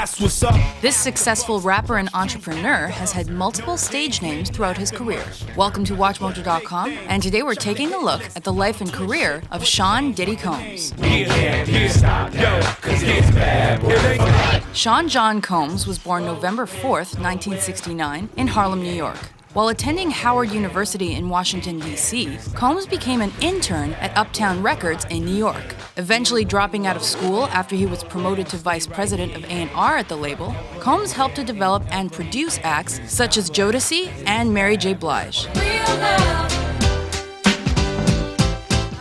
That's what's up. This successful rapper and entrepreneur has had multiple stage names throughout his career. Welcome to WatchMojo.com, and today we're taking a look at the life and career of Sean Diddy Combs. Sean John Combs was born November 4th, 1969, in Harlem, New York. While attending Howard University in Washington, D.C., Combs became an intern at Uptown Records in New York. Eventually dropping out of school after he was promoted to vice president of A&R at the label, Combs helped to develop and produce acts such as Jodeci and Mary J. Blige.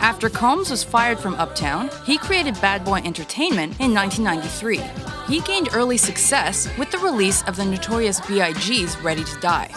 After Combs was fired from Uptown, he created Bad Boy Entertainment in 1993. He gained early success with the release of the Notorious B.I.G's Ready to Die.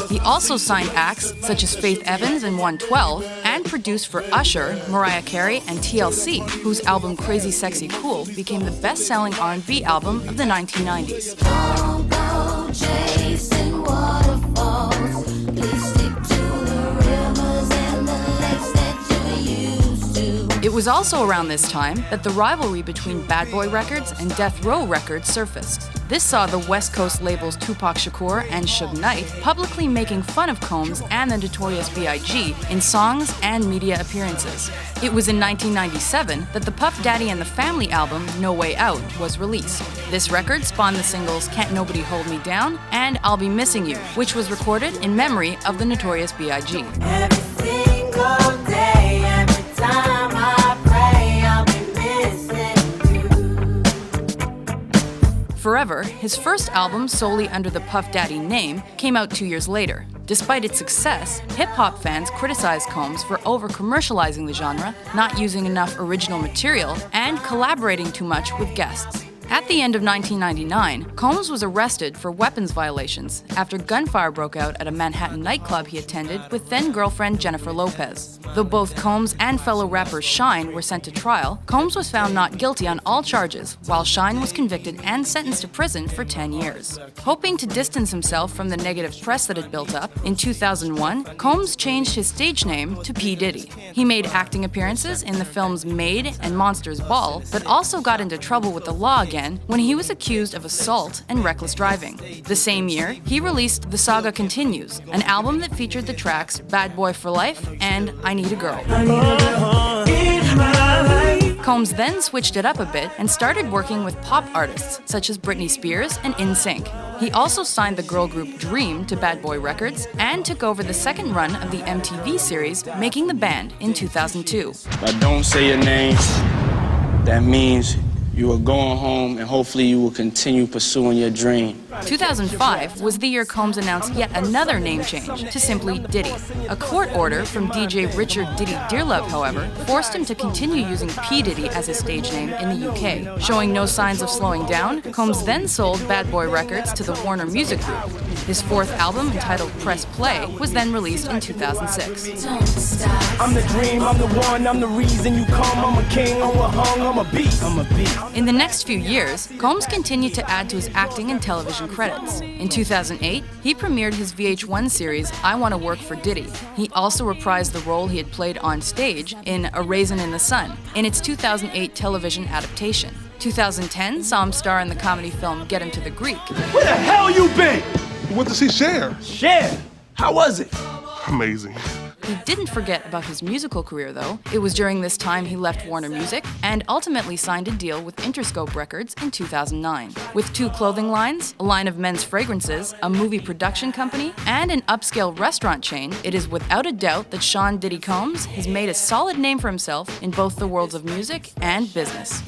He also signed acts such as Faith Evans and 112 and produced for Usher, Mariah Carey, and TLC, whose album Crazy Sexy Cool became the best-selling R&B album of the 1990s. Don't go chasing waterfalls. Please stick to the rivers and the lakes that you used to. It was also around this time that the rivalry between Bad Boy Records and Death Row Records surfaced. This saw the West Coast labels Tupac Shakur and Suge Knight publicly making fun of Combs and the Notorious B.I.G. in songs and media appearances. It was in 1997 that the Puff Daddy and the Family album No Way Out was released. This record spawned the singles Can't Nobody Hold Me Down and I'll Be Missing You, which was recorded in memory of the Notorious B.I.G. Every single day, every time I pray, I'll be missing you. Forever, his first album solely under the Puff Daddy name came out 2 years later. Despite its success, hip-hop fans criticized Combs for over-commercializing the genre, not using enough original material, and collaborating too much with guests. At the end of 1999, Combs was arrested for weapons violations after gunfire broke out at a Manhattan nightclub he attended with then-girlfriend Jennifer Lopez. Though both Combs and fellow rapper Shine were sent to trial, Combs was found not guilty on all charges, while Shine was convicted and sentenced to prison for 10 years. Hoping to distance himself from the negative press that had built up, in 2001, Combs changed his stage name to P. Diddy. He made acting appearances in the films Made and Monsters Ball, but also got into trouble with the law again when he was accused of assault and reckless driving. The same year, he released The Saga Continues, an album that featured the tracks Bad Boy for Life and I Need a Girl. Combs then switched it up a bit and started working with pop artists such as Britney Spears and NSYNC. He also signed the girl group Dream to Bad Boy Records and took over the second run of the MTV series Making the Band in 2002. If I don't say your name, that means you are going home and hopefully you will continue pursuing your dream. 2005 was the year Combs announced yet another name change to simply Diddy. A court order from DJ Richard Diddy Dearlove, however, forced him to continue using P. Diddy as his stage name in the UK. Showing no signs of slowing down, Combs then sold Bad Boy Records to the Warner Music Group. His fourth album, entitled Press Play, was then released in 2006. I'm the dream, I'm the one, I'm the reason you come. I'm a king, I'm a hung, I'm a beast. In the next few years, Combs continued to add to his acting and television credits. In 2008, he premiered his VH1 series I Want to Work for Diddy. He also reprised the role he had played on stage in A Raisin in the Sun, in its 2008 television adaptation. 2010 saw him star in the comedy film Get Him to the Greek. Where the hell you been? We went to see Cher. Cher? How was it? Amazing. He didn't forget about his musical career, though. It was during this time he left Warner Music and ultimately signed a deal with Interscope Records in 2009. With 2 clothing lines, a line of men's fragrances, a movie production company, and an upscale restaurant chain, it is without a doubt that Sean Diddy Combs has made a solid name for himself in both the worlds of music and business.